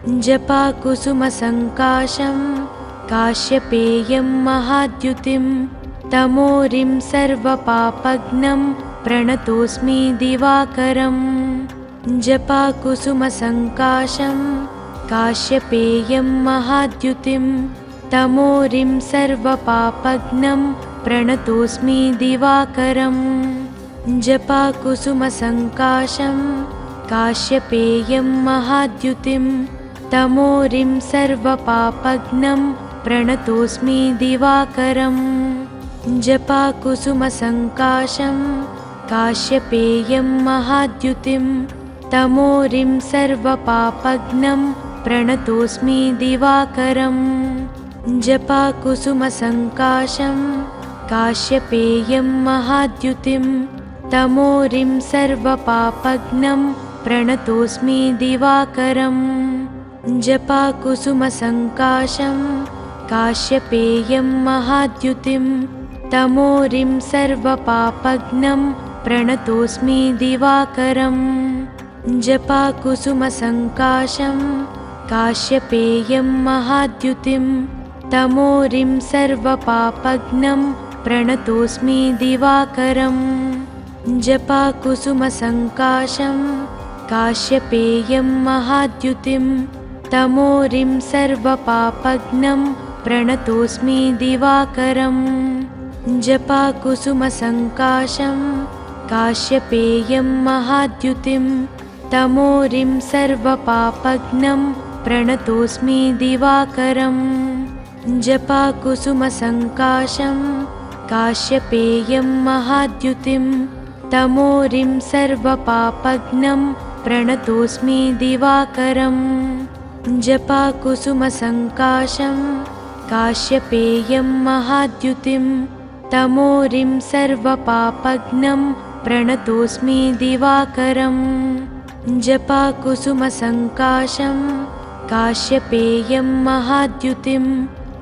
जपाकुसुमसङ्काशं काश्यपेयं महाद्युतिं तमोरिं सर्वपापघ्नं प्रणतोऽस्मि दिवाकरम् जपाकुसुमसङ्काशं काश्यपेयं महाद्युतिं तमोरिं सर्वपापघ्नं प्रणतोऽस्मि दिवाकरम् जपाकुसुमसङ्काशं काश्यपेयं महाद्युतिं तमोरिं सर्वपापघ्नं प्रणतोऽस्मि दिवाकरम् जपाकुसुमसङ्काशं काश्यपेयं महाद्युतिं तमोरिं सर्वपापघ्नं प्रणतोऽस्मि दिवाकरम् जपाकुसुमसङ्काशं काश्यपेयं महाद्युतिं तमोरिं सर्वपापघ्नं प्रणतोऽस्मि दिवाकरम् जपाकुसुमसङ्काशं काश्यपेयं महाद्युतिं तमोरिं सर्वपापघ्नं प्रणतोऽस्मि दिवाकरम् जपाकुसुमसङ्काशं काश्यपेयं महाद्युतिं तमोरिं सर्वपापघ्नं प्रणतोऽस्मि दिवाकरम् जपाकुसुमसङ्काशं काश्यपेयं महाद्युतिं तमोरिं सर्वपापघ्नं प्रणतोऽस्मि दिवाकरम् जपाकुसुमसङ्काशं काश्यपेयं महाद्युतिं तमोरिं सर्वपापघ्नं प्रणतोऽस्मि दिवाकरम् जपाकुसुमसङ्काशं काश्यपेयं महाद्युतिं तमोरिं सर्वपापघ्नं प्रणतोऽस्मि दिवाकरम् जपाकुसुमसङ्काशं काश्यपेयं महाद्युतिं तमोरिं सर्वपापघ्नं प्रणतोऽस्मि दिवाकरम् जपाकुसुमसङ्काशं काश्यपेयं महाद्युतिं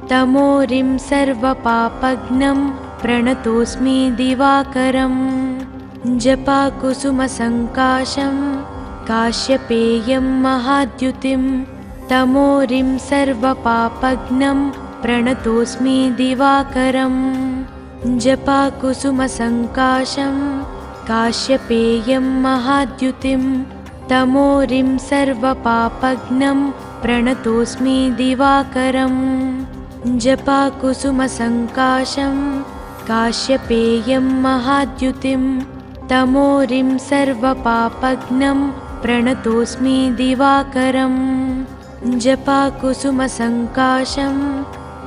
तमोरिं सर्वपापघ्नं प्रणतोऽस्मि दिवाकरम् जपाकुसुमसङ्काशं काश्यपेयं महाद्युतिं तमोरिं सर्वपापघ्नं प्रणतोऽस्मि दिवाकरम् जपाकुसुमसङ्काशं काश्यपेयं महाद्युतिं तमोरिं सर्वपापघ्नं प्रणतोऽस्मि दिवाकरम् जपाकुसुमसङ्काशं काश्यपेयं महाद्युतिं तमोरिं सर्वपापघ्नं प्रणतोऽस्मि दिवाकरम् जपाकुसुमसङ्काशं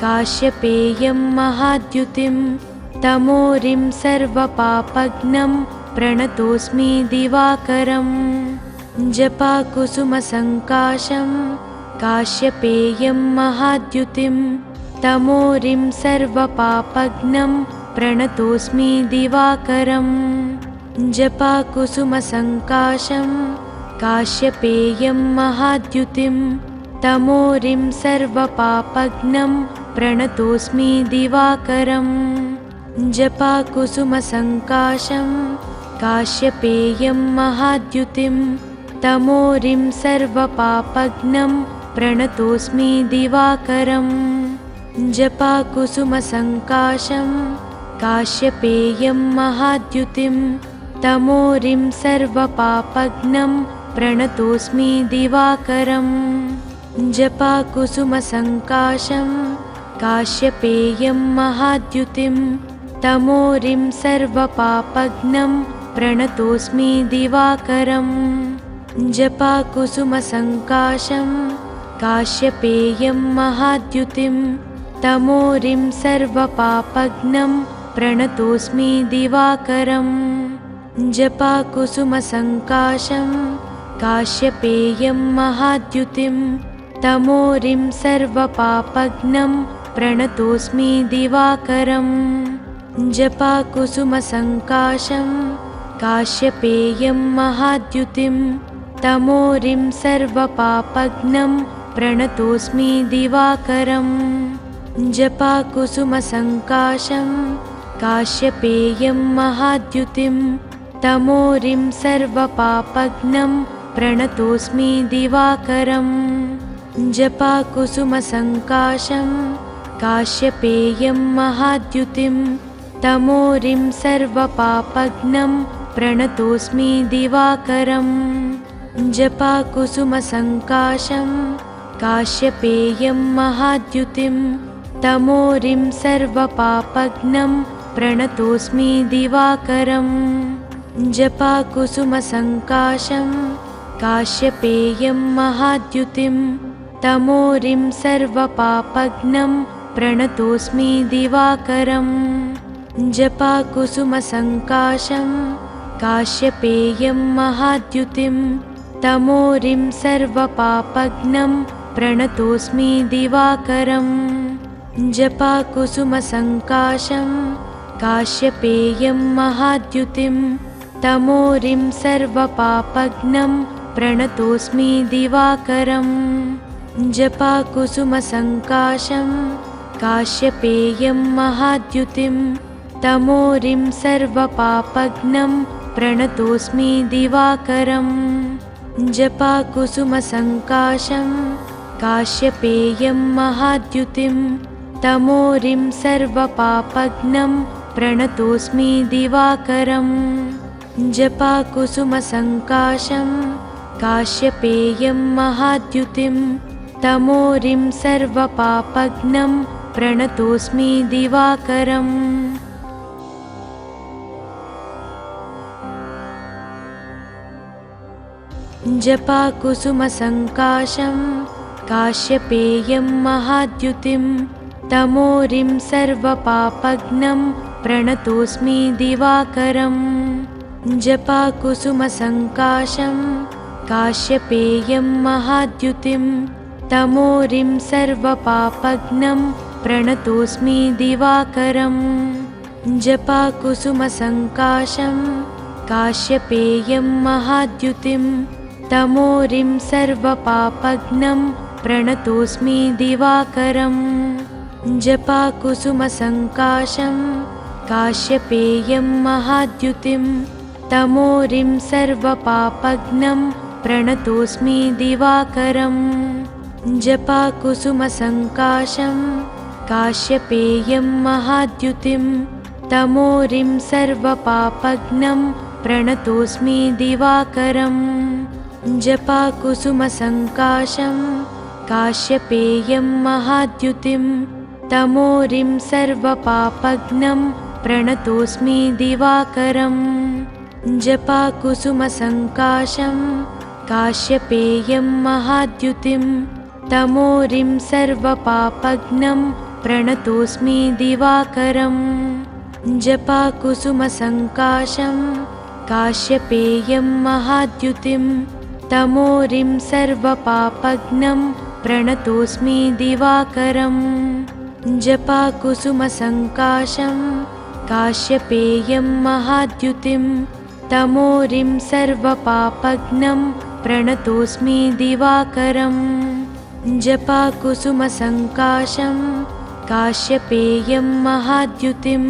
काश्यपेयं महाद्युतिं तमोरिं सर्वपापघ्नं प्रणतोऽस्मि दिवाकरम् जपाकुसुमसङ्काशं काश्यपेयं महाद्युतिं तमोरिं सर्वपापघ्नं प्रणतोऽस्मि दिवाकरम् जपाकुसुमसङ्काशं काश्यपेयं महाद्युतिं तमोरिं सर्वपापघ्नं प्रणतोऽस्मि दिवाकरम् जपाकुसुमसङ्काशं काश्यपेयं महाद्युतिं तमोरिं सर्वपापघ्नं प्रणतोऽस्मि दिवाकरम् जपाकुसुमसङ्काशं काश्यपेयं महाद्युतिं तमोरिं सर्वपापघ्नं प्रणतोऽस्मि दिवाकरम् जपाकुसुमसङ्काशं काश्यपेयं महाद्युतिं तमोरिं सर्वपापघ्नं प्रणतोऽस्मि दिवाकरम् जपाकुसुमसङ्काशं काश्यपेयं महाद्युतिं तमोरिं सर्वपापघ्नं प्रणतोऽस्मि दिवाकरम् जपाकुसुमसङ्काशं काश्यपेयं महाद्युतिं तमोरिं सर्वपापघ्नं प्रणतोऽस्मि दिवाकरम् जपाकुसुमसङ्काशं काश्यपेयं महाद्युतिं तमोरिं सर्वपापघ्नं प्रणतोऽस्मि दिवाकरम् जपाकुसुमसङ्काशं काश्यपेयं महाद्युतिं तमोरिं सर्वपापघ्नं प्रणतोऽस्मि दिवाकरम् जपाकुसुमसङ्काशं काश्यपेयं महाद्युतिं तमोरिं सर्वपापघ्नं प्रणतोऽस्मि दिवाकरम् जपाकुसुमसङ्काशं काश्यपेयं महाद्युतिं तमोरिं सर्वपापघ्नं प्रणतोऽस्मि दिवाकरम् जपाकुसुमसङ्काशं काश्यपेयं महाद्युतिं तमोरिं सर्वपापघ्नं प्रणतोऽस्मि दिवाकरम् जपाकुसुमसङ्काशं काश्यपेयं महाद्युतिं तमोरिं सर्वपापघ्नं प्रणतोऽस्मि दिवाकरम् जपाकुसुमसङ्काशं काश्यपेयं महाद्युतिं तमोरिं सर्वपापघ्नं प्रणतोऽस्मि दिवाकरम् जपाकुसुमसङ्काशं काश्यपेयं महाद्युतिं तमोरिं सर्वपापघ्नं प्रणतोऽस्मि दिवाकरम् जपाकुसुमसङ्काशं काश्यपेयं महाद्युतिं तमोरिं सर्वपापघ्नं प्रणतोऽस्मि दिवाकरम् जपाकुसुमसङ्काशं काश्यपेयं महाद्युतिं तमोरिं सर्वपापघ्नं प्रणतोऽस्मि दिवाकरम् जपाकुसुमसङ्काशं काश्यपेयं महाद्युतिं तमोरिं सर्वपापघ्नं प्रणतोऽस्मि दिवाकरम् जपाकुसुमसङ्काशं काश्यपेयं महाद्युतिं तमोरिं सर्वपापघ्नं प्रणतोऽस्मि दिवाकरम् जपाकुसुमसङ्काशं काश्यपेयं महाद्युतिं तमोरिं सर्वपापघ्नं प्रणतोऽस्मि दिवाकरम् जपाकुसुमसङ्काशं काश्यपेयं महाद्युतिं तमोरिं सर्वपापघ्नं प्रणतोऽस्मि दिवाकरम् जपाकुसुमसङ्काशं काश्यपेयं महाद्युतिं तमोरिं सर्वपापघ्नं प्रणतोऽस्मि दिवाकरम् जपाकुसुमसङ्काशं काश्यपेयं महाद्युतिं तमोरिं सर्वपापघ्नं प्रणतोऽस्मि दिवाकरम् जपाकुसुमसङ्काशं काश्यपेयं महाद्युतिं तमोरिं सर्वपापघ्नं प्रणतोऽस्मि दिवाकरम् जपाकुसुमसङ्काशं काश्यपेयं महाद्युतिं तमोरिं सर्वपापघ्नं प्रणतोऽस्मि दिवाकरम् जपाकुसुमसङ्काशं काश्यपेयं महाद्युतिं तमोरिं सर्वपापघ्नं प्रणतोऽस्मि दिवाकरम् जपाकुसुमसङ्काशं काश्यपेयं महाद्युतिं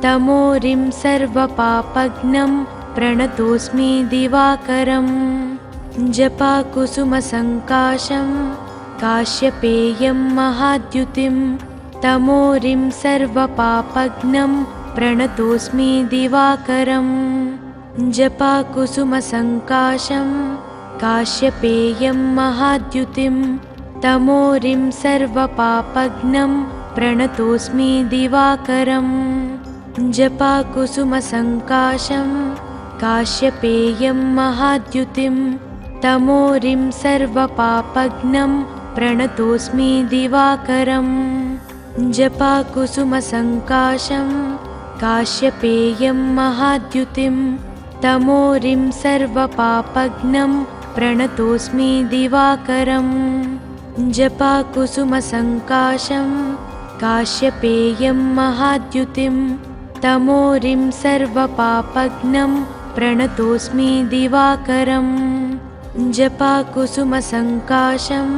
तमोरिं सर्वपापघ्नं प्रणतोऽस्मि दिवाकरम् जपाकुसुमसङ्काशं काश्यपेयं महाद्युतिं तमोरिं सर्वपापघ्नं प्रणतोऽस्मि दिवाकरम् जपाकुसुमसङ्काशं काश्यपेयं महाद्युतिं तमोरिं सर्वपापघ्नं प्रणतोऽस्मि दिवाकरम् जपाकुसुमसङ्काशं काश्यपेयं महाद्युतिं तमोरिं सर्वपापघ्नं प्रणतोऽस्मि दिवाकरम् जपाकुसुमसङ्काशं काश्यपेयं महाद्युतिं तमोरिं सर्वपापघ्नं प्रणतोऽस्मि दिवाकरम् जपाकुसुमसङ्काशं काश्यपेयं महाद्युतिं तमोरिं सर्वपापघ्नं प्रणतोऽस्मि दिवाकरम् जपाकुसुमसङ्काशं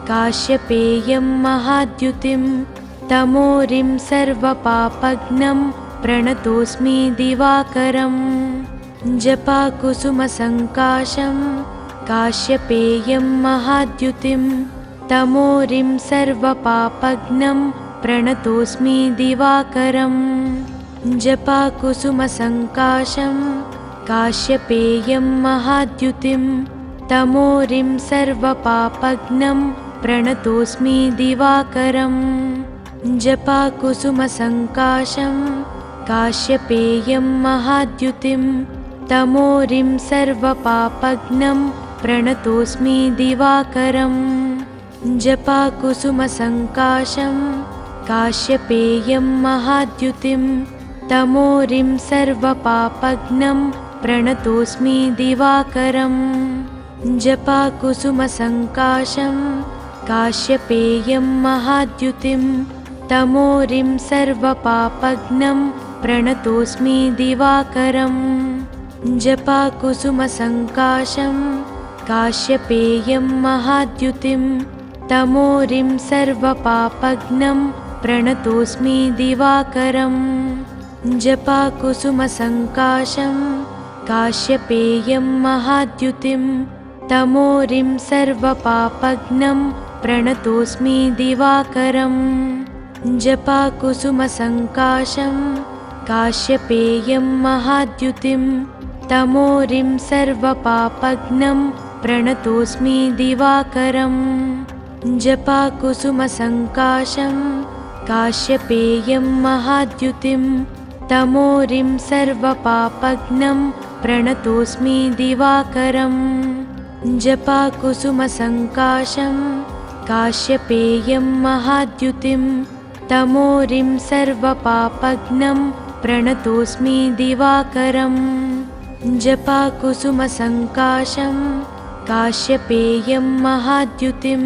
काश्यपेयं महाद्युतिं तमोरिं सर्वपापघ्नं प्रणतोऽस्मि दिवाकरम् जपाकुसुमसङ्काशं काश्यपेयं महाद्युतिं तमोरिं सर्वपापघ्नं प्रणतोऽस्मि दिवाकरम् जपाकुसुमसङ्काशं काश्यपेयं महाद्युतिं तमोरिं सर्वपापघ्नं प्रणतोऽस्मि दिवाकरम् जपाकुसुमसङ्काशं काश्यपेयं महाद्युतिं तमोरिं सर्वपापघ्नं प्रणतोऽस्मि दिवाकरम् जपाकुसुमसङ्काशं काश्यपेयं महाद्युतिं तमोरिं सर्वपापघ्नं प्रणतोऽस्मि दिवाकरम् जपाकुसुमसङ्काशं काश्यपेयं महाद्युतिं तमोरिं सर्वपापघ्नं प्रणतोऽस्मि दिवाकरम् जपाकुसुमसङ्काशं काश्यपेयं महाद्युतिं तमोरिं सर्वपापघ्नं प्रणतोऽस्मि दिवाकरम् जपाकुसुमसङ्काशं काश्यपेयं महाद्युतिं तमोरिं सर्वपापघ्नं प्रणतोऽस्मि दिवाकरम् जपाकुसुमसङ्काशं काश्यपेयं महाद्युतिं तमोरिं सर्वपापघ्नं प्रणतोऽस्मि दिवाकरम् जपाकुसुमसङ्काशं काश्यपेयं महाद्युतिं तमोरिं सर्वपापघ्नं प्रणतोऽस्मि दिवाकरम् जपाकुसुमसङ्काशं काश्यपेयं महाद्युतिं तमोरिं सर्वपापघ्नं प्रणतोऽस्मि दिवाकरम् जपाकुसुमसङ्काशं काश्यपेयं महाद्युतिं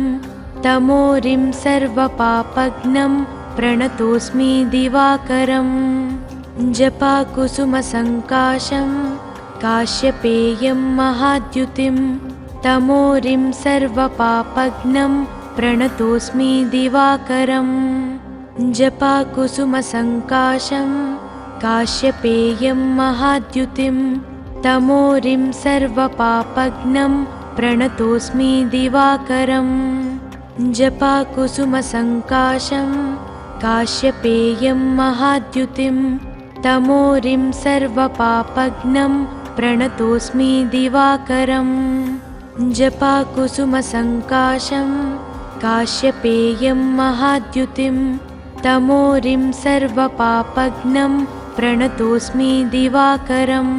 तमोरिं सर्वपापघ्नं प्रणतोऽस्मि दिवाकरम् जपाकुसुमसङ्काशं काश्यपेयं महाद्युतिं तमोरिं सर्वपापघ्नं प्रणतोऽस्मि दिवाकरम् जपाकुसुमसङ्काशं काश्यपेयं महाद्युतिं तमोरिं सर्वपापघ्नं प्रणतोऽस्मि दिवाकरम् जपाकुसुमसङ्काशं काश्यपेयं महाद्युतिं तमोरिं सर्वपापघ्नं प्रणतोऽस्मि दिवाकरम् जपाकुसुमसङ्काशं काश्यपेयं महाद्युतिं तमोरिं सर्वपापघ्नं प्रणतोऽस्मि दिवाकरम्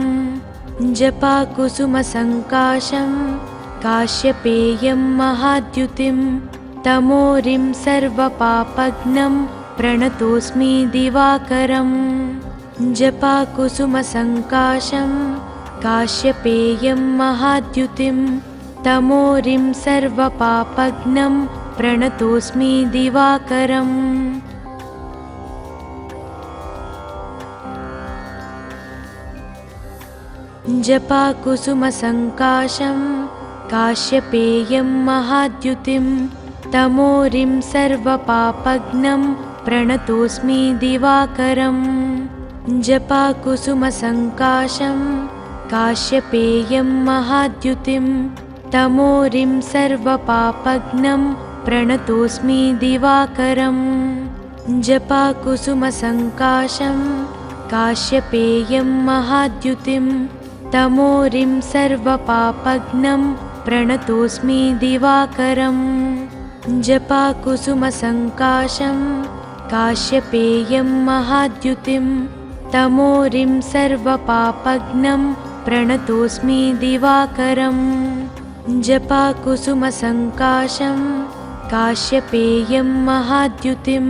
जपाकुसुमसङ्काशं काश्यपेयं महाद्युतिं तमोरिं सर्वपापघ्नं प्रणतोऽस्मि दिवाकरम् जपाकुसुमसङ्काशं काश्यपेयं महाद्युतिं तमोरिं सर्वपापघ्नं प्रणतोऽस्मि दिवाकरम् जपाकुसुमसङ्काशं काश्यपेयं महाद्युतिं तमोरिं सर्वपापघ्नं प्रणतोऽस्मि दिवाकरम् जपाकुसुमसङ्काशं काश्यपेयं महाद्युतिं तमोरिं सर्वपापघ्नं प्रणतोऽस्मि दिवाकरम् जपाकुसुमसङ्काशं काश्यपेयं महाद्युतिं तमोरिं सर्वपापघ्नं प्रणतोऽस्मि दिवाकरम् जपाकुसुमसङ्काशं काश्यपेयं महाद्युतिं तमोरिं सर्वपापघ्नं प्रणतोऽस्मि दिवाकरम् जपाकुसुमसङ्काशं काश्यपेयं महाद्युतिं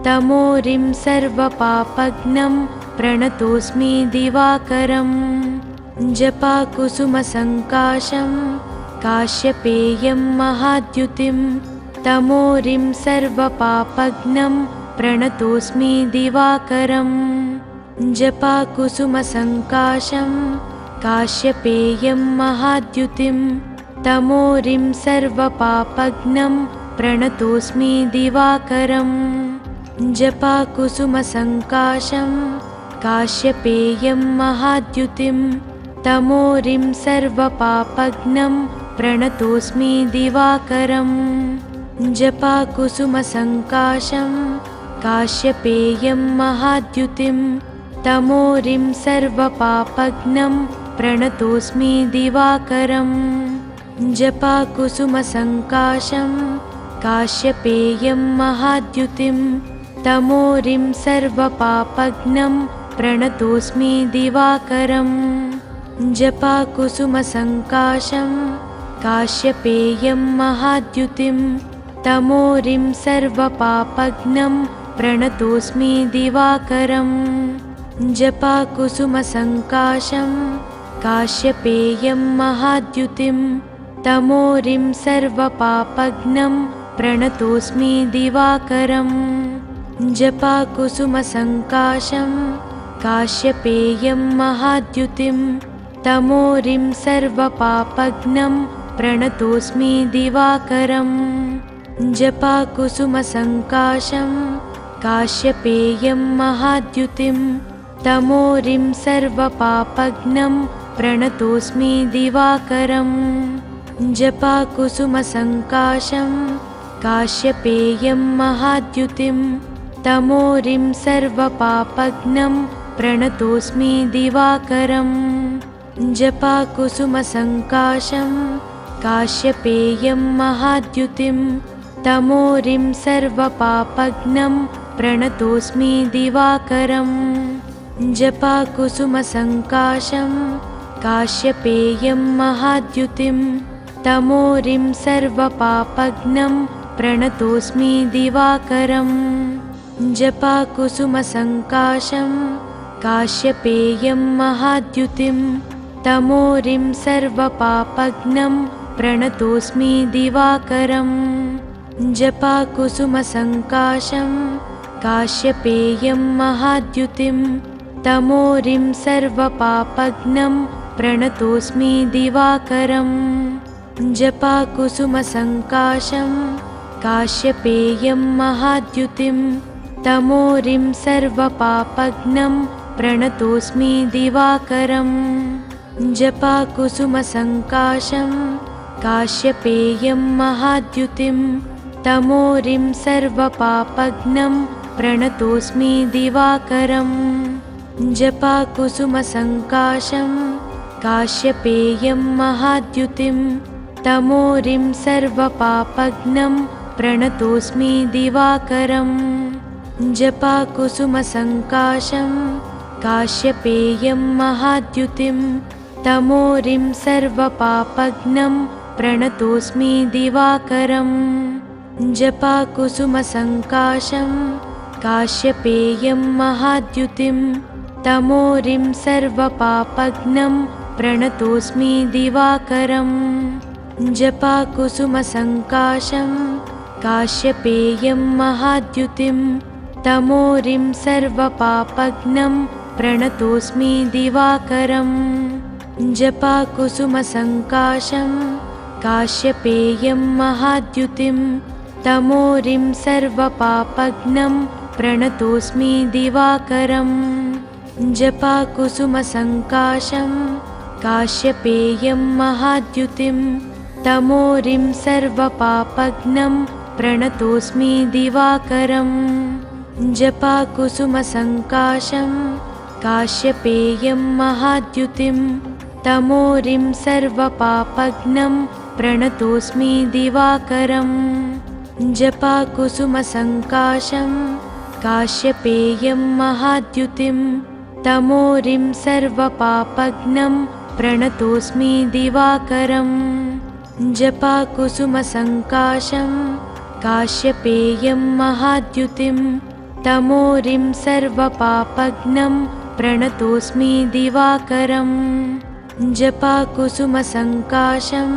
तमोरिं सर्वपापघ्नं प्रणतोऽस्मि दिवाकरम् जपाकुसुमसङ्काशं काश्यपेयं महाद्युतिं तमोरिं सर्वपापघ्नं प्रणतोऽस्मि दिवाकरम् जपाकुसुमसङ्काशं काश्यपेयं महाद्युतिं तमोरिं सर्वपापघ्नं प्रणतोऽस्मि दिवाकरम् जपाकुसुमसङ्काशं काश्यपेयं महाद्युतिं तमोरिं सर्वपापघ्नं प्रणतोऽस्मि दिवाकरम् जपाकुसुमसङ्काशं काश्यपेयं महाद्युतिं तमोरिं सर्वपापघ्नं प्रणतोऽस्मि दिवाकरम् जपाकुसुमसङ्काशं काश्यपेयं महाद्युतिं तमोरिं सर्वपापघ्नं प्रणतोऽस्मि दिवाकरम् जपाकुसुमसङ्काशं काश्यपेयं महाद्युतिं तमोरिं सर्वपापघ्नं प्रणतोऽस्मि दिवाकरम् जपाकुसुमसङ्काशं काश्यपेयं महाद्युतिं तमोरिं सर्वपापघ्नं प्रणतोऽस्मि दिवाकरम् जपाकुसुमसङ्काशं काश्यपेयं महाद्युतिं तमोरिं सर्वपापघ्नं प्रणतोऽस्मि दिवाकरम् जपाकुसुमसङ्काशं काश्यपेयं महाद्युतिं तमोरिं सर्वपापघ्नं प्रणतोऽस्मि दिवाकरम् जपाकुसुमसङ्काशं काश्यपेयं महाद्युतिं तमोरिं सर्वपापघ्नं प्रणतोऽस्मि दिवाकरम् जपाकुसुमसङ्काशं काश्यपेयं महाद्युतिं तमोरिं सर्वपापघ्नं प्रणतोऽस्मि दिवाकरम् जपाकुसुमसङ्काशं काश्यपेयं महाद्युतिं तमोरिं सर्वपापघ्नं प्रणतोऽस्मि दिवाकरम् जपाकुसुमसङ्काशं काश्यपेयं महाद्युतिं तमोरिं सर्वपापघ्नं प्रणतोऽस्मि दिवाकरम् जपाकुसुमसङ्काशं काश्यपेयं महाद्युतिं तमोरिं सर्वपापघ्नं प्रणतोऽस्मि दिवाकरम् जपाकुसुमसङ्काशं काश्यपेयं महाद्युतिं तमोरिं सर्वपापघ्नं प्रणतोऽस्मि दिवाकरम् जपाकुसुमसङ्काशं काश्यपेयं महाद्युतिं तमोरिं सर्वपापघ्नं प्रणतोऽस्मि दिवाकरम् जपाकुसुमसङ्काशं काश्यपेयं महाद्युतिं तमोरिं सर्वपापघ्नं प्रणतोऽस्मि दिवाकरम् जपाकुसुमसङ्काशं काश्यपेयं महाद्युतिं तमोरिं सर्वपापघ्नं प्रणतोऽस्मि दिवाकरम् जपाकुसुमसङ्काशं काश्यपेयं महाद्युतिं तमोरिं सर्वपापघ्नं प्रणतोऽस्मि दिवाकरम् जपाकुसुमसङ्काशं काश्यपेयं महाद्युतिं तमोरिं सर्वपापघ्नं प्रणतोऽस्मि दिवाकरम् जपाकुसुमसङ्काशं काश्यपेयं महाद्युतिं तमोरिं सर्वपापघ्नं प्रणतोऽस्मि दिवाकरम् जपाकुसुमसङ्काशं काश्यपेयं महाद्युतिं तमोरिं सर्वपापघ्नं प्रणतोऽस्मि दिवाकरम् जपाकुसुमसङ्काशं काश्यपेयं महाद्युतिं तमोरिं सर्वपापघ्नं प्रणतोऽस्मि दिवाकरम् जपाकुसुमसङ्काशं काश्यपेयं महाद्युतिं तमोरिं सर्वपापघ्नं प्रणतोऽस्मि दिवाकरम् जपाकुसुमसङ्काशं काश्यपेयं महाद्युतिं तमोरिं सर्वपापघ्नं प्रणतोऽस्मि दिवाकरम् जपाकुसुमसङ्काशं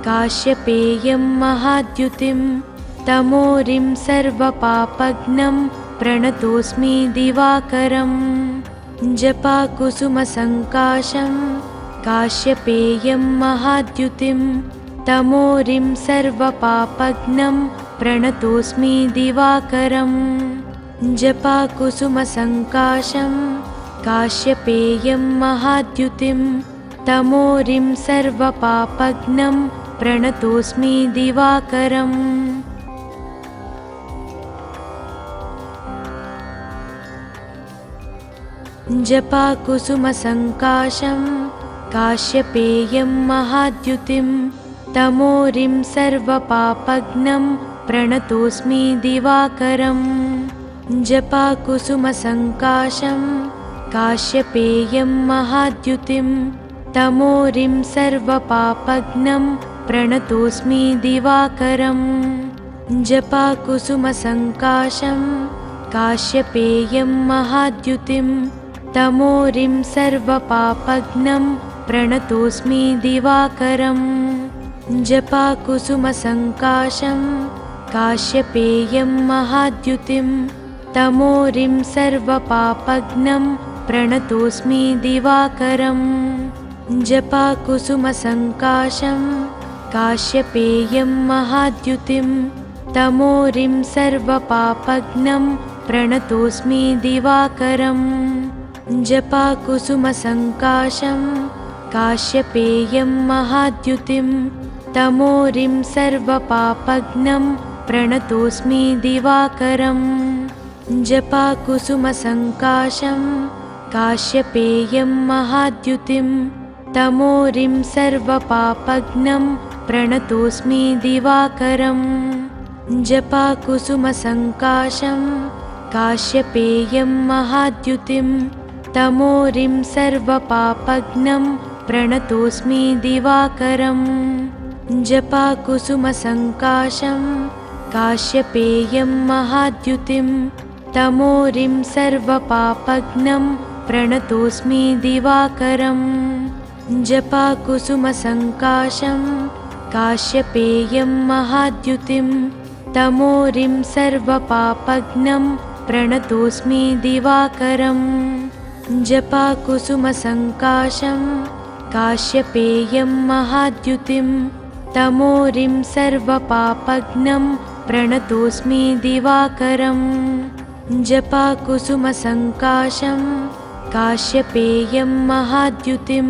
काश्यपेयं महाद्युतिं तमोरिं सर्वपापघ्नं प्रणतोऽस्मि दिवाकरम् जपाकुसुमसङ्काशं काश्यपेयं महाद्युतिं तमोरिं सर्वपापघ्नं प्रणतोऽस्मि दिवाकरम् जपाकुसुमसङ्काशं काश्यपेयं महाद्युतिं तमोरिं सर्वपापघ्नं प्रणतोऽस्मि दिवाकरम् जपाकुसुमसङ्काशं काश्यपेयं महाद्युतिं तमोरिं सर्वपापघ्नं प्रणतोऽस्मि दिवाकरम् जपाकुसुमसङ्काशं काश्यपेयं महाद्युतिं तमोरिं सर्वपापघ्नं प्रणतोऽस्मि दिवाकरम् जपाकुसुमसङ्काशं काश्यपेयं महाद्युतिं तमोरिं सर्वपापघ्नं प्रणतोऽस्मि दिवाकरम् जपाकुसुमसङ्काशं काश्यपेयं महाद्युतिं तमोरिं सर्वपापघ्नं प्रणतोऽस्मि दिवाकरम् जपाकुसुमसङ्काशं काश्यपेयं महाद्युतिं तमोरिं सर्वपापघ्नं प्रणतोऽस्मि दिवाकरम् जपाकुसुमसङ्काशं काश्यपेयं महाद्युतिं तमोरिं सर्वपापघ्नं प्रणतोऽस्मि दिवाकरम् जपाकुसुमसङ्काशं काश्यपेयं महाद्युतिं तमोरिं सर्वपापघ्नं प्रणतोऽस्मि दिवाकरम् जपाकुसुमसङ्काशं काश्यपेयं महाद्युतिं तमोरिं सर्वपापघ्नं प्रणतोऽस्मि दिवाकरम् जपाकुसुमसङ्काशं काश्यपेयं महाद्युतिं तमोरिं सर्वपापघ्नं प्रणतोऽस्मि दिवाकरम् जपाकुसुमसङ्काशं काश्यपेयं महाद्युतिं तमोरिं सर्वपापघ्नं प्रणतोऽस्मि दिवाकरम् जपाकुसुमसङ्काशं काश्यपेयं महाद्युतिं तमोरिं सर्वपापघ्नं प्रणतोऽस्मि दिवाकरम् जपाकुसुमसङ्काशं काश्यपेयं महाद्युतिं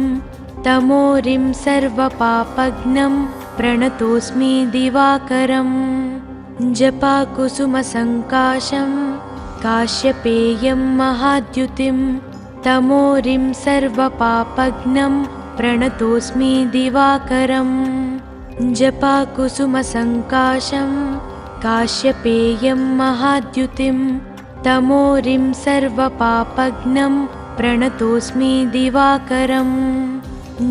तमोरिं सर्वपापघ्नं प्रणतोऽस्मि दिवाकरम् जपाकुसुमसङ्काशं काश्यपेयं महाद्युतिं तमोरिं सर्वपापघ्नं प्रणतोऽस्मि दिवाकरम् जपाकुसुमसङ्काशं काश्यपेयं महाद्युतिं तमोरिं सर्वपापघ्नं प्रणतोऽस्मि दिवाकरम्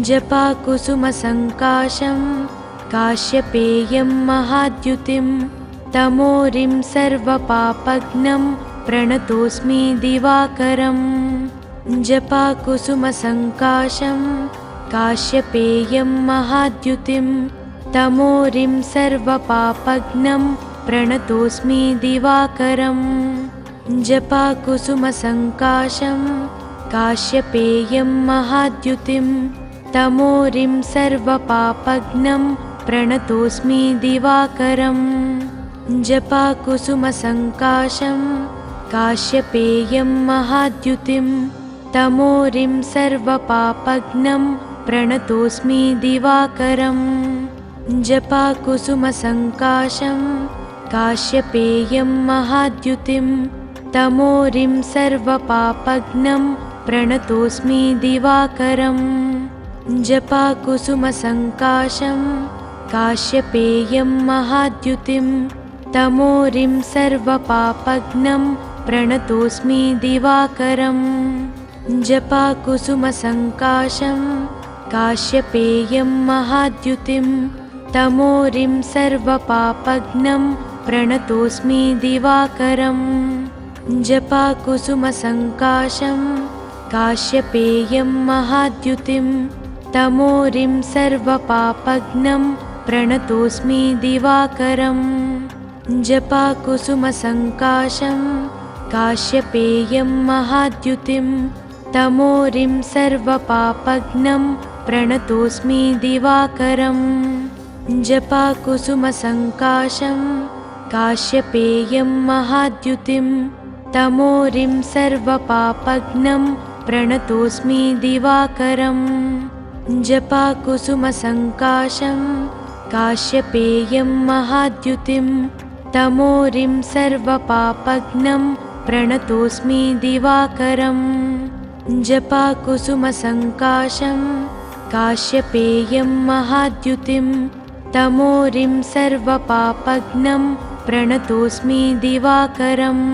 जपाकुसुमसङ्काशं काश्यपेयं महाद्युतिं तमोरिं सर्वपापघ्नं प्रणतोऽस्मि दिवाकरम् जपाकुसुमसङ्काशं काश्यपेयं महाद्युतिं तमोरिं सर्वपापघ्नं प्रणतोऽस्मि दिवाकरम् जपाकुसुमसङ्काशं काश्यपेयं महाद्युतिं तमोरिं सर्वपापघ्नं प्रणतोऽस्मि दिवाकरम् जपाकुसुमसङ्काशं काश्यपेयं महाद्युतिं तमोरिं सर्वपापघ्नं प्रणतोऽस्मि दिवाकरम् जपाकुसुमसङ्काशं काश्यपेयं महाद्युतिं तमोरिं सर्वपापघ्नं प्रणतोऽस्मि दिवाकरम् जपाकुसुमसङ्काशं काश्यपेयं महाद्युतिं तमोरिं सर्वपापघ्नं प्रणतोऽस्मि दिवाकरम् जपाकुसुमसङ्काशं काश्यपेयं महाद्युतिं तमोरिं सर्वपापघ्नं प्रणतोऽस्मि दिवाकरम् जपाकुसुमसङ्काशं काश्यपेयं महाद्युतिं तमोरिं सर्वपापघ्नं प्रणतोऽस्मि दिवाकरम् जपाकुसुमसङ्काशं काश्यपेयं महाद्युतिं तमोरिं सर्वपापघ्नं प्रणतोऽस्मि दिवाकरम् जपाकुसुमसङ्काशं काश्यपेयं महाद्युतिं तमोरिं सर्वपापघ्नं प्रणतोऽस्मि दिवाकरम् जपाकुसुमसङ्काशं काश्यपेयं महाद्युतिं तमोरिं सर्वपापघ्नं प्रणतोऽस्मि दिवाकरम् जपाकुसुमसङ्काशं काश्यपेयं महाद्युतिं तमोरिं सर्वपापघ्नं प्रणतोऽस्मि दिवाकरम्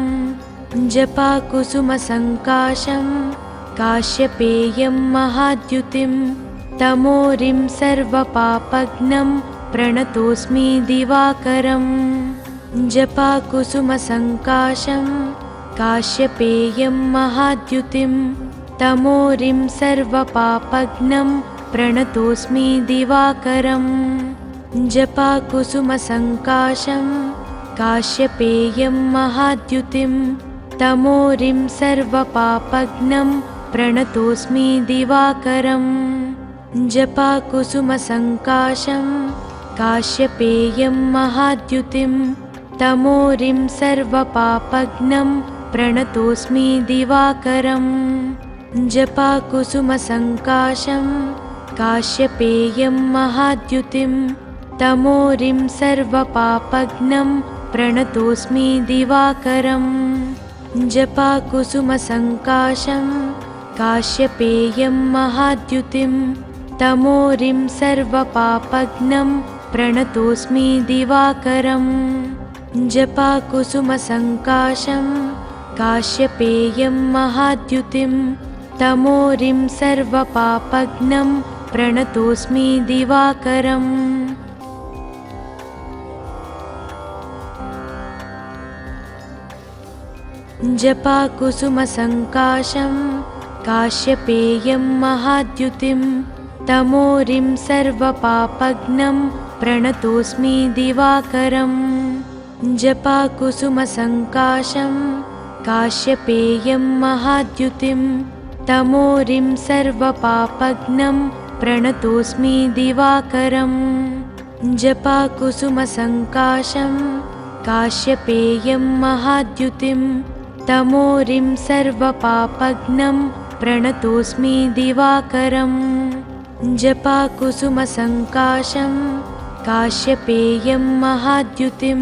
जपाकुसुमसङ्काशं काश्यपेयं महाद्युतिं तमोरिं सर्वपापघ्नं प्रणतोऽस्मि दिवाकरम् जपाकुसुमसङ्काशं काश्यपेयं महाद्युतिं तमोरिं सर्वपापघ्नं प्रणतोऽस्मि दिवाकरम् जपाकुसुमसङ्काशं काश्यपेयं महाद्युतिं तमोरिं सर्वपापघ्नं प्रणतोऽस्मि दिवाकरम् जपाकुसुमसङ्काशं काश्यपेयं महाद्युतिं तमोरिं सर्वपापघ्नं प्रणतोऽस्मि दिवाकरम् जपाकुसुमसङ्काशं काश्यपेयं महाद्युतिं तमोरिं सर्वपापघ्नं प्रणतोऽस्मि दिवाकरम् जपाकुसुमसङ्काशं काश्यपेयं महाद्युतिं तमोरिं सर्वपापघ्नं प्रणतोऽस्मि दिवाकरम् जपाकुसुमसङ्काशं काश्यपेयं महाद्युतिं तमोरिं सर्वपापघ्नं प्रणतोऽस्मि दिवाकरम् जपाकुसुमसङ्काशं काश्यपेयं महाद्युतिं तमोरिं सर्वपापघ्नं प्रणतोऽस्मि दिवाकरम् जपाकुसुमसङ्काशं काश्यपेयं महाद्युतिं तमोरिं सर्वपापघ्नं प्रणतोऽस्मि दिवाकरम् जपाकुसुमसङ्काशं काश्यपेयं महाद्युतिं तमोरिं सर्वपापघ्नं प्रणतोऽस्मि दिवाकरम् जपाकुसुमसङ्काशं काश्यपेयं महाद्युतिं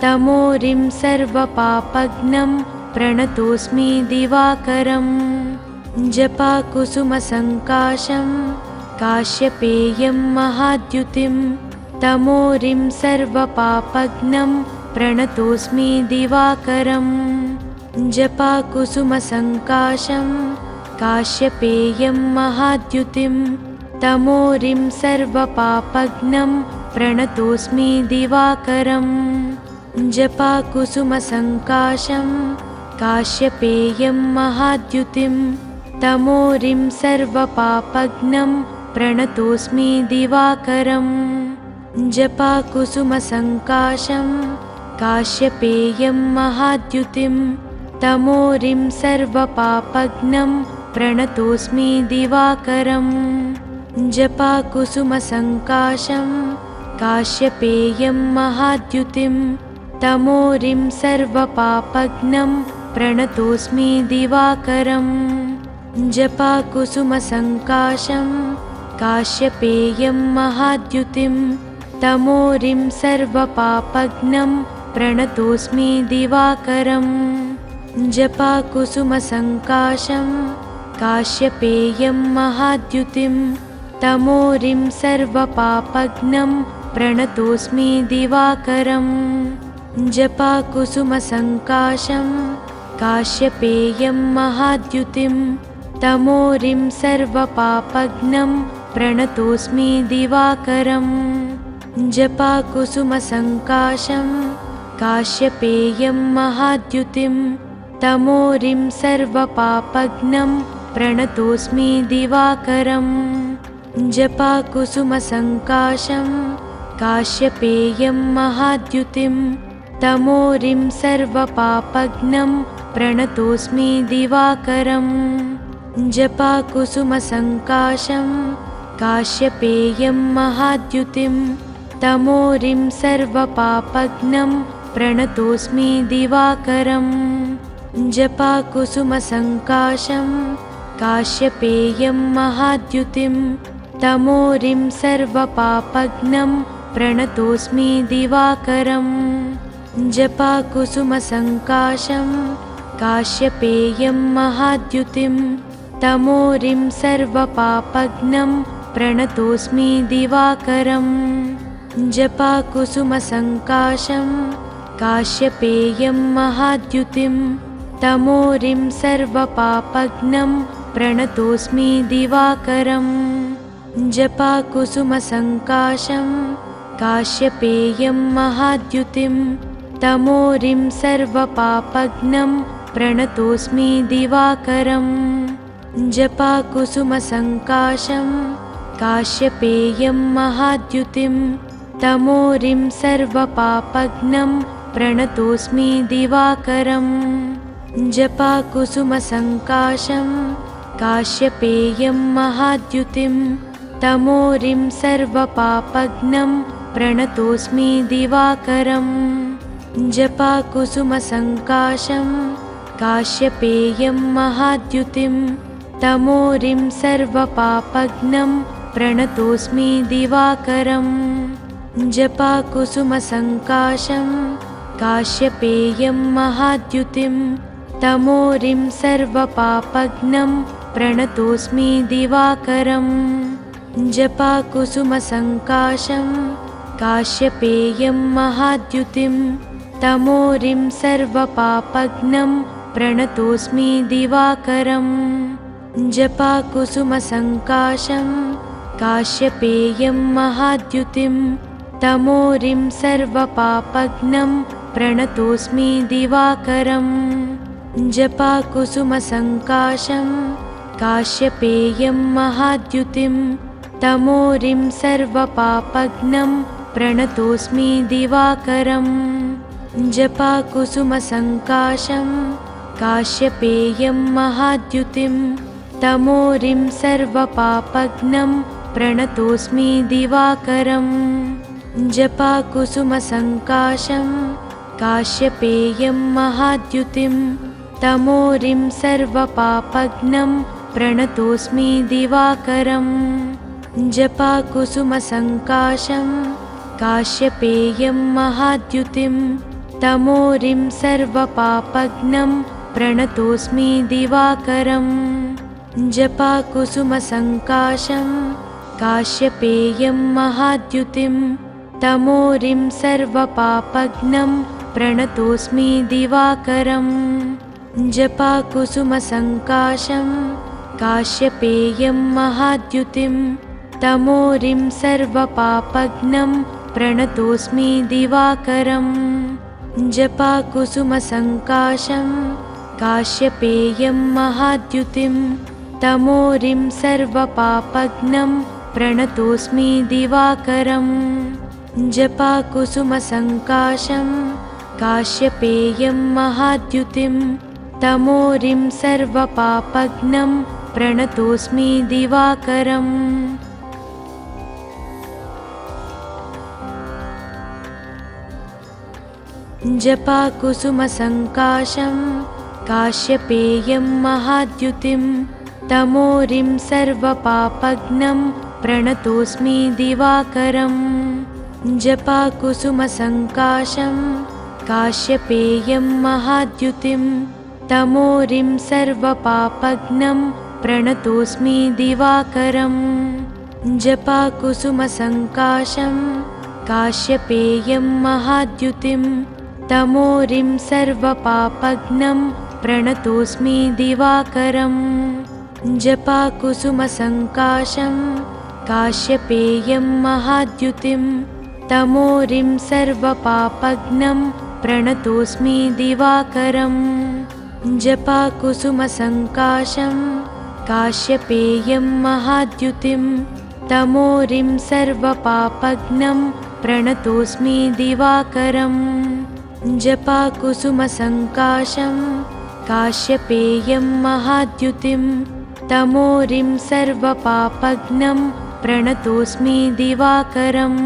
तमोरिं सर्वपापघ्नं प्रणतोऽस्मि दिवाकरम् जपाकुसुमसङ्काशं काश्यपेयं महाद्युतिं तमोरिं सर्वपापघ्नं प्रणतोऽस्मि दिवाकरम् जपाकुसुमसङ्काशं काश्यपेयं महाद्युतिं तमोरिं सर्वपापघ्नं प्रणतोऽस्मि दिवाकरम् जपाकुसुमसङ्काशं काश्यपेयं महाद्युतिं तमोरिं सर्वपापघ्नं प्रणतोऽस्मि दिवाकरम् जपाकुसुमसङ्काशं काश्यपेयं महाद्युतिं तमोरिं सर्वपापघ्नं प्रणतोऽस्मि दिवाकरम् जपाकुसुमसङ्काशं काश्यपेयं महाद्युतिं तमोरिं सर्वपापघ्नं प्रणतोऽस्मि दिवाकरम् जपाकुसुमसङ्काशं काश्यपेयं महाद्युतिं तमोरिं सर्वपापघ्नं प्रणतोऽस्मि दिवाकरम् जपाकुसुमसङ्काशं काश्यपेयं महाद्युतिं तमोरिं सर्वपापघ्नं प्रणतोऽस्मि दिवाकरम् जपाकुसुमसङ्काशं काश्यपेयं महाद्युतिं तमोरिं सर्वपापघ्नं प्रणतोऽस्मि दिवाकरम् जपाकुसुमसङ्काशं काश्यपेयं महाद्युतिं तमोरिं सर्वपापघ्नं प्रणतोऽस्मि दिवाकरम् जपाकुसुमसङ्काशं काश्यपेयं महाद्युतिं तमोरिं सर्वपापघ्नं प्रणतोऽस्मि दिवाकरम् जपाकुसुमसङ्काशं काश्यपेयं महाद्युतिं तमोरिं सर्वपापघ्नं प्रणतोऽस्मि दिवाकरम् जपाकुसुमसङ्काशं काश्यपेयं महाद्युतिं तमोरिं सर्वपापघ्नं प्रणतोऽस्मि दिवाकरम् जपाकुसुमसङ्काशं काश्यपेयं महाद्युतिं तमोरिं सर्वपापघ्नं प्रणतोऽस्मि दिवाकरम्। जपाकुसुमसङ्काशं काश्यपेयं महाद्युतिं तमोरिं सर्वपापघ्नं प्रणतोऽस्मि दिवाकरम्। जपाकुसुमसङ्काशं काश्यपेयं महाद्युतिं तमोरिं सर्वपापघ्नं प्रणतोऽस्मि दिवाकरम्। जपाकुसुमसङ्काशं काश्यपेयं महाद्युतिं तमोरिं सर्वपापघ्नं प्रणतोऽस्मि दिवाकरम्। जपाकुसुमसङ्काशं काश्यपेयं महाद्युतिं तमोरिं सर्वपापघ्नं प्रणतोऽस्मि दिवाकरम्। जपाकुसुमसङ्काशं काश्यपेयं महाद्युतिं तमोरिं सर्वपापघ्नं प्रणतोऽस्मि दिवाकरम्। जपाकुसुमसङ्काशं काश्यपेयं महाद्युतिं तमोरिं सर्वपापघ्नं प्रणतोऽस्मि दिवाकरम्। जपाकुसुमसङ्काशं काश्यपेयं महाद्युतिं तमोरिं सर्वपापघ्नं प्रणतोऽस्मि दिवाकरम्। जपाकुसुमसङ्काशं काश्यपेयं महाद्युतिं तमोरिं सर्वपापघ्नं प्रणतोऽस्मि दिवाकरम्। जपाकुसुमसङ्काशं काश्यपेयं महाद्युतिं तमोरिं सर्वपापघ्नं प्रणतोऽस्मि दिवाकरम्। जपाकुसुमसङ्काशं काश्यपेयं महाद्युतिं तमोरिं सर्वपापघ्नं प्रणतोऽस्मि दिवाकरम्। जपाकुसुमसङ्काशं काश्यपेयं महाद्युतिं तमोरिं सर्वपापघ्नं प्रणतोऽस्मि दिवाकरम्। जपाकुसुमसङ्काशं काश्यपेयं महाद्युतिं तमोरिं सर्वपापघ्नं प्रणतोऽस्मि दिवाकरम्। जपाकुसुमसङ्काशं काश्यपेयं महाद्युतिं तमोरिं सर्वपापघ्नं प्रणतोऽस्मि दिवाकरम्। जपाकुसुमसङ्काशं काश्यपेयं महाद्युतिं तमोरिं सर्वपापघ्नं प्रणतोऽस्मि दिवाकरम्। जपाकुसुमसङ्काशं काश्यपेयं महाद्युतिं तमोरिं सर्वपापघ्नं प्रणतोऽस्मि दिवाकरम्। जपाकुसुमसङ्काशं काश्यपेयं महाद्युतिं तमोरिं सर्वपापघ्नं प्रणतोऽस्मि दिवाकरम्। जपाकुसुमसङ्काशं काश्यपेयं महाद्युतिं तमोरिं सर्वपापघ्नं प्रणतोऽस्मि दिवाकरम्। जपाकुसुमसङ्काशं काश्यपेयं महाद्युतिं तमोरिं सर्वपापघ्नं प्रणतोऽस्मि दिवाकरम्। जपाकुसुमसङ्काशं काश्यपेयं महाद्युतिं तमोरिं सर्वपापघ्नं प्रणतोऽस्मि दिवाकरम्। जपाकुसुमसङ्काशं काश्यपेयं महाद्युतिं तमोरिं सर्वपापघ्नं प्रणतोऽस्मि दिवाकरम्। जपाकुसुमसङ्काशं काश्यपेयं महाद्युतिं तमोरिं सर्वपापघ्नं प्रणतोऽस्मि दिवाकरम्। जपाकुसुमसङ्काशं काश्यपेयं महाद्युतिं तमोरिं सर्वपापघ्नं प्रणतोऽस्मि दिवाकरम्।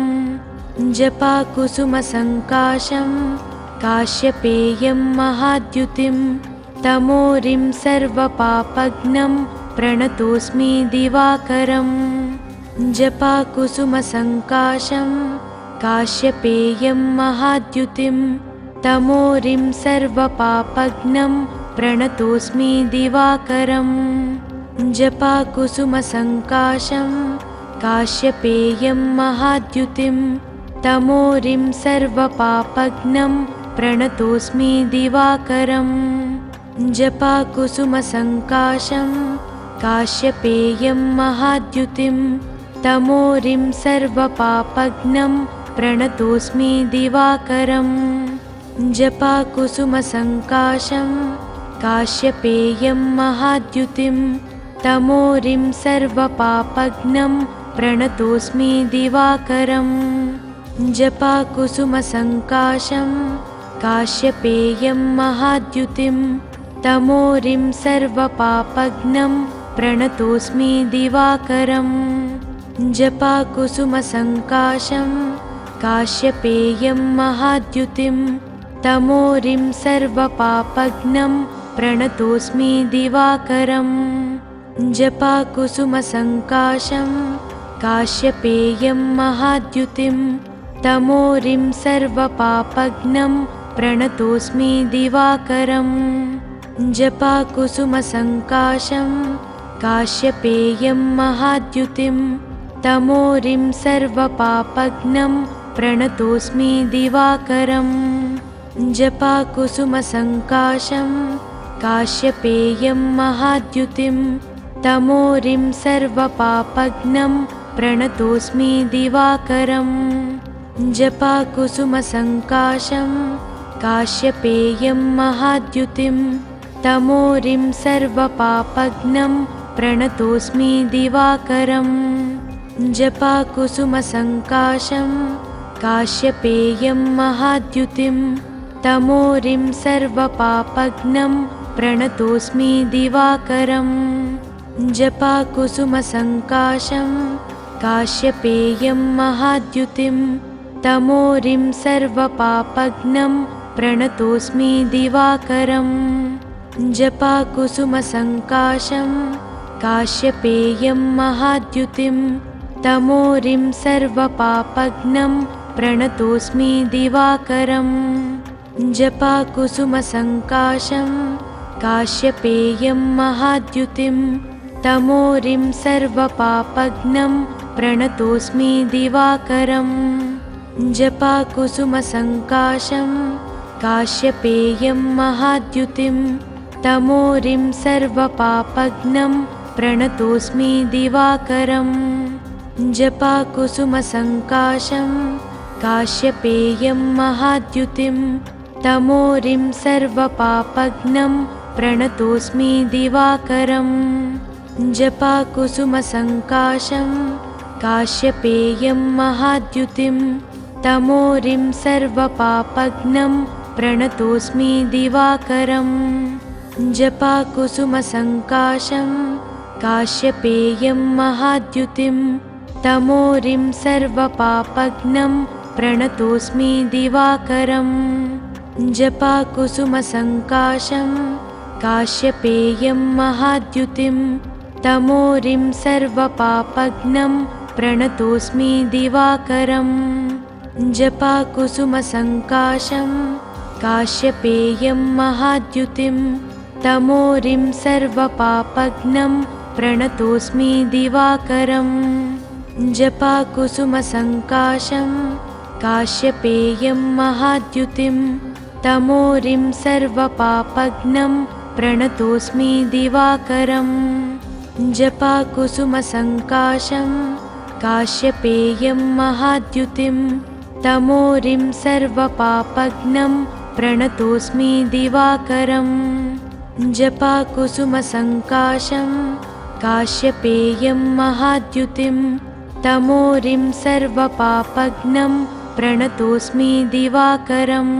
जपाकुसुमसङ्काशं काश्यपेयं महाद्युतिं तमोरिं सर्वपापघ्नं प्रणतोऽस्मि दिवाकरम्। जपाकुसुमसङ्काशं काश्यपेयं महाद्युतिं तमोरिं सर्वपापघ्नं प्रणतोऽस्मि दिवाकरम्। जपाकुसुमसङ्काशं काश्यपेयं महाद्युतिं तमोरिं सर्वपापघ्नं प्रणतोऽस्मि दिवाकरम् जपाकुसुमसङ्काशं काश्यपेयं महाद्युतिं तमोरिं सर्वपापघ्नं प्रणतोऽस्मि दिवाकरम् जपाकुसुमसङ्काशं काश्यपेयं महाद्युतिं तमोरिं सर्वपापघ्नं प्रणतोऽस्मि दिवाकरम् जपाकुसुमसङ्काशं काश्यपेयं महाद्युतिं तमोरिं सर्वपापघ्नं प्रणतोऽस्मि दिवाकरम् जपाकुसुमसङ्काशं काश्यपेयं महाद्युतिं तमोरिं सर्वपापघ्नं प्रणतोऽस्मि दिवाकरम् जपाकुसुमसङ्काशं काश्यपेयं महाद्युतिं तमोरिं सर्वपापघ्नं प्रणतोऽस्मि दिवाकरम् जपाकुसुमसङ्काशं काश्यपेयं महाद्युतिं तमोरिं सर्वपापघ्नं प्रणतोऽस्मि दिवाकरम् जपाकुसुमसङ्काशं काश्यपेयं महाद्युतिं तमोरिं सर्वपापघ्नं प्रणतोऽस्मि दिवाकरम् जपाकुसुमसङ्काशं काश्यपेयं महाद्युतिं तमोरिं सर्वपापघ्नं प्रणतोऽस्मि दिवाकरम् जपाकुसुमसङ्काशं काश्यपेयं महाद्युतिं तमोरिं सर्वपापघ्नं प्रणतोऽस्मि दिवाकरम् जपाकुसुमसङ्काशं काश्यपेयं महाद्युतिं तमोरिं सर्वपापघ्नं प्रणतोऽस्मि दिवाकरम् जपाकुसुमसङ्काशं काश्यपेयं महाद्युतिं तमोरिं सर्वपापघ्नं प्रणतोऽस्मि दिवाकरम् जपाकुसुमसङ्काशं काश्यपेयं महाद्युतिं तमोरिं सर्वपापघ्नं प्रणतोऽस्मि दिवाकरम् जपाकुसुमसङ्काशं काश्यपेयं महाद्युतिं तमोरिं सर्वपापघ्नं प्रणतोऽस्मि दिवाकरम् जपाकुसुमसङ्काशं काश्यपेयं महाद्युतिं तमोरिं सर्वपापघ्नं प्रणतोऽस्मि दिवाकरम् जपाकुसुमसङ्काशं काश्यपेयं महाद्युतिं तमोरिं सर्वपापघ्नं प्रणतोऽस्मि दिवाकरम् जपाकुसुमसङ्काशं काश्यपेयं महाद्युतिं तमोरिं सर्वपापघ्नं प्रणतोऽस्मि दिवाकरम् जपाकुसुमसङ्काशं काश्यपेयं महाद्युतिं तमोरिं सर्वपापघ्नं प्रणतोऽस्मि दिवाकरम् जपाकुसुमसङ्काशं काश्यपेयं महाद्युतिं तमोरिं सर्वपापघ्नं प्रणतोऽस्मि दिवाकरम् जपाकुसुमसङ्काशं काश्यपेयं महाद्युतिं तमोरिं सर्वपापघ्नं प्रणतोऽस्मि दिवाकरम् जपाकुसुमसङ्काशं काश्यपेयं महाद्युतिं तमोरिं सर्वपापघ्नं प्रणतोऽस्मि दिवाकरम् जपाकुसुमसङ्काशं काश्यपेयं महाद्युतिं तमोरिं सर्वपापघ्नं प्रणतोऽस्मि दिवाकरम्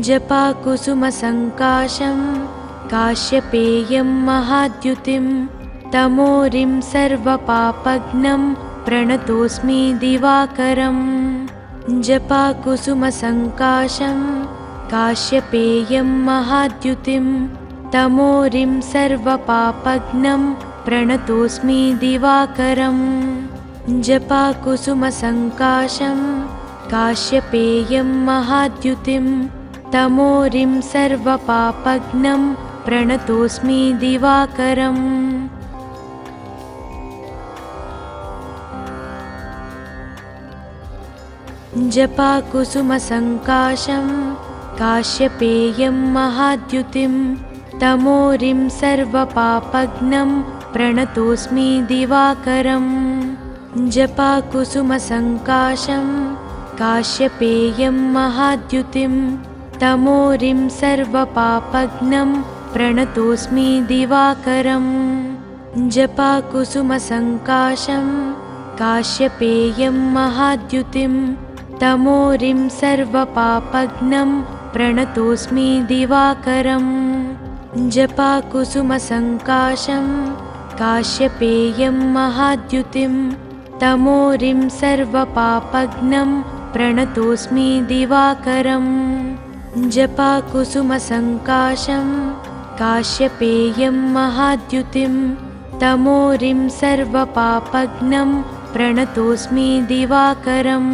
जपाकुसुमसङ्काशं काश्यपेयं महाद्युतिं तमोरिं सर्वपापघ्नं प्रणतोऽस्मि दिवाकरम् जपाकुसुमसङ्काशं काश्यपेयं महाद्युतिं तमोरिं सर्वपापघ्नं प्रणतोऽस्मि दिवाकरम् जपाकुसुमसङ्काशं काश्यपेयं महाद्युतिं तमोरिं सर्वपापघ्नं प्रणतोऽस्मि दिवाकरम् जपाकुसुमसङ्काशं काश्यपेयं महाद्युतिं तमोरिं सर्वपापघ्नं प्रणतोऽस्मि दिवाकरम् जपाकुसुमसङ्काशं काश्यपेयं महाद्युतिं तमोरिं सर्वपापघ्नं प्रणतोऽस्मि दिवाकरम् जपाकुसुमसङ्काशं काश्यपेयं महाद्युतिं तमोरिं सर्वपापघ्नं प्रणतोऽस्मि दिवाकरम् जपाकुसुमसङ्काशं काश्यपेयं महाद्युतिं तमोरिं सर्वपापघ्नं प्रणतोऽस्मि दिवाकरम् जपाकुसुमसङ्काशं काश्यपेयं महाद्युतिं तमोरिं सर्वपापघ्नं प्रणतोऽस्मि दिवाकरम्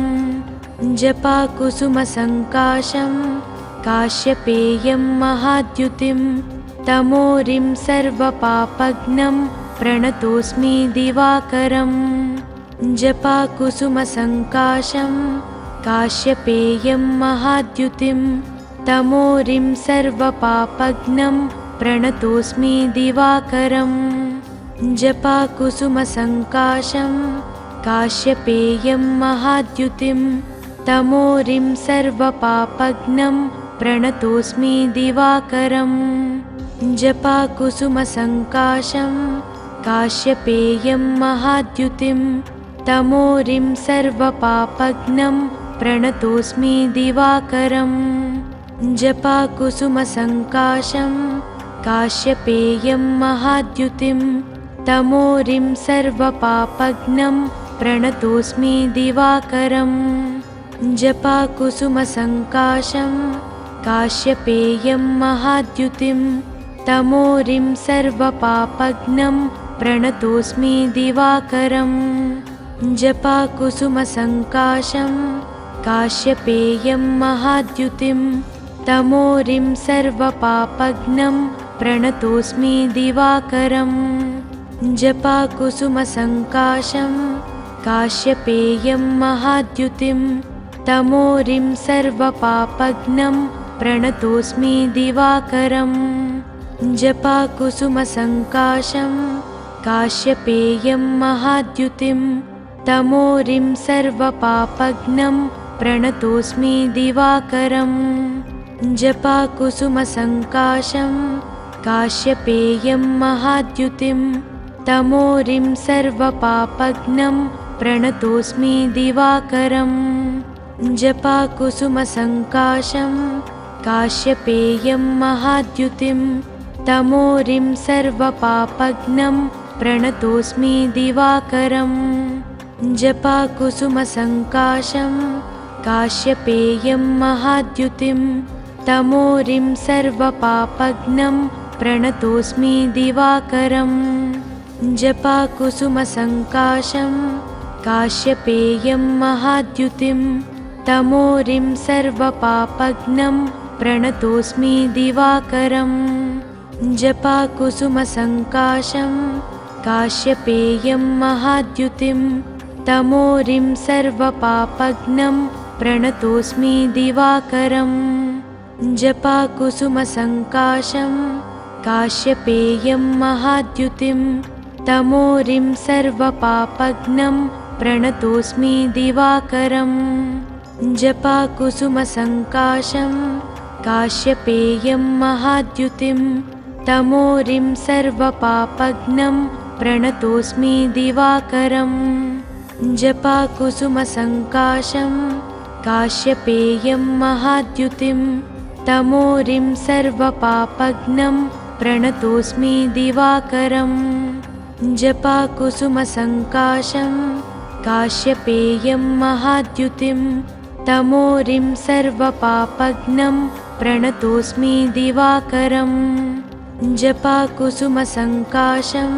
जपाकुसुमसङ्काशं काश्यपेयं महाद्युतिं तमोरिं सर्वपापघ्नं प्रणतोऽस्मि दिवाकरम् जपाकुसुमसङ्काशं काश्यपेयं महाद्युतिं तमोरिं सर्वपापघ्नं प्रणतोऽस्मि दिवाकरम् जपाकुसुमसङ्काशं काश्यपेयं महाद्युतिं तमोरिं सर्वपापघ्नं प्रणतोऽस्मि दिवाकरम् जपाकुसुमसङ्काशं काश्यपेयं महाद्युतिं तमोरिं सर्वपापघ्नं प्रणतोऽस्मि दिवाकरम् जपाकुसुमसङ्काशं काश्यपेयं महाद्युतिं तमोरिं सर्वपापघ्नं प्रणतोऽस्मि दिवाकरम् जपाकुसुमसङ्काशं काश्यपेयं महाद्युतिं तमोरिं सर्वपापघ्नं प्रणतोऽस्मि दिवाकरम् जपाकुसुमसङ्काशं काश्यपेयं महाद्युतिं तमोरिं सर्वपापघ्नं प्रणतोऽस्मि दिवाकरम् जपाकुसुमसङ्काशं काश्यपेयं महाद्युतिं तमोरिं सर्वपापघ्नं प्रणतोऽस्मि दिवाकरम् जपाकुसुमसङ्काशं काश्यपेयं महाद्युतिं तमोरिं सर्वपापघ्नं प्रणतोऽस्मि दिवाकरम् जपाकुसुमसङ्काशं काश्यपेयं महाद्युतिं तमोरिं सर्वपापघ्नं प्रणतोऽस्मि दिवाकरम् जपाकुसुमसङ्काशं काश्यपेयं महाद्युतिं तमोरिं सर्वपापघ्नं प्रणतोऽस्मि दिवाकरम् जपाकुसुमसङ्काशं काश्यपेयं महाद्युतिं तमोरिं सर्वपापघ्नं प्रणतोऽस्मि दिवाकरम् जपाकुसुमसङ्काशं काश्यपेयं महाद्युतिं तमोरिं सर्वपापघ्नं प्रणतोऽस्मि दिवाकरम् जपाकुसुमसङ्काशं काश्यपेयं महाद्युतिं तमोरिं सर्वपापघ्नं प्रणतोऽस्मि दिवाकरम् जपाकुसुमसङ्काशं काश्यपेयं महाद्युतिं तमोरिं सर्वपापघ्नं प्रणतोऽस्मि दिवाकरम् जपाकुसुमसङ्काशं काश्यपेयं महाद्युतिं तमोरिं सर्वपापघ्नं प्रणतोऽस्मि दिवाकरम् जपाकुसुमसङ्काशं काश्यपेयं महाद्युतिं तमोरिं सर्वपापघ्नं प्रणतोऽस्मि दिवाकरम् जपाकुसुमसङ्काशं काश्यपेयं महाद्युतिं तमोरिं सर्वपापघ्नं प्रणतोऽस्मि दिवाकरम् जपाकुसुमसङ्काशं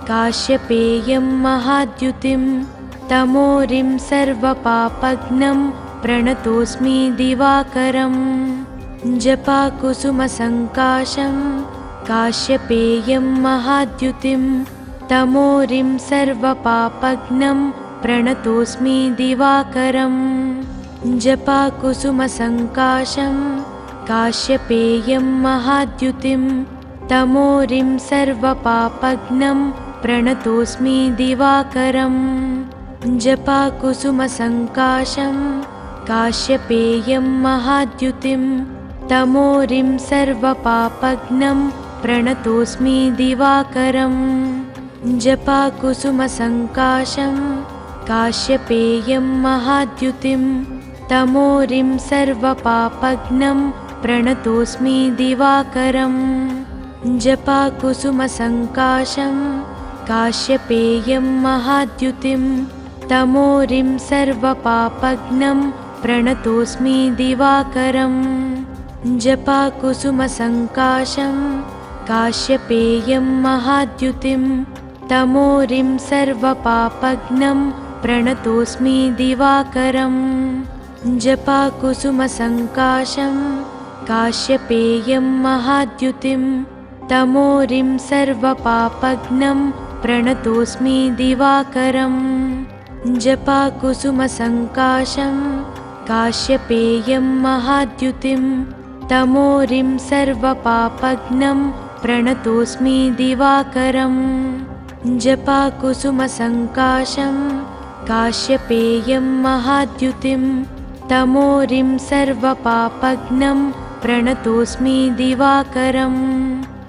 काश्यपेयं महाद्युतिं तमोरिं सर्वपापघ्नं प्रणतोऽस्मि दिवाकरम् जपाकुसुमसङ्काशं काश्यपेयं महाद्युतिं तमोरिं सर्वपापघ्नं प्रणतोऽस्मि दिवाकरम् जपाकुसुमसङ्काशं काश्यपेयं महाद्युतिं तमोरिं सर्वपापघ्नं प्रणतोऽस्मि दिवाकरम् जपाकुसुमसङ्काशं काश्यपेयं महाद्युतिं तमोरिं सर्वपापघ्नं प्रणतोऽस्मि दिवाकरम् जपाकुसुमसङ्काशं काश्यपेयं महाद्युतिं तमोरिं सर्वपापघ्नं प्रणतोऽस्मि दिवाकरम् जपाकुसुमसङ्काशं काश्यपेयं महाद्युतिं तमोरिं सर्वपापघ्नं प्रणतोऽस्मि दिवाकरम् जपाकुसुमसङ्काशं काश्यपेयं महाद्युतिं तमोरिं सर्वपापघ्नं प्रणतोऽस्मि दिवाकरम् जपाकुसुमसङ्काशं काश्यपेयं महाद्युतिं तमोरिं सर्वपापघ्नं प्रणतोऽस्मि दिवाकरम् जपाकुसुमसङ्काशं काश्यपेयं महाद्युतिं तमोरिं सर्वपापघ्नं प्रणतोऽस्मि दिवाकरम् जपाकुसुमसङ्काशं काश्यपेयं महाद्युतिं तमोरिं सर्वपापघ्नं प्रणतोऽस्मि दिवाकरम्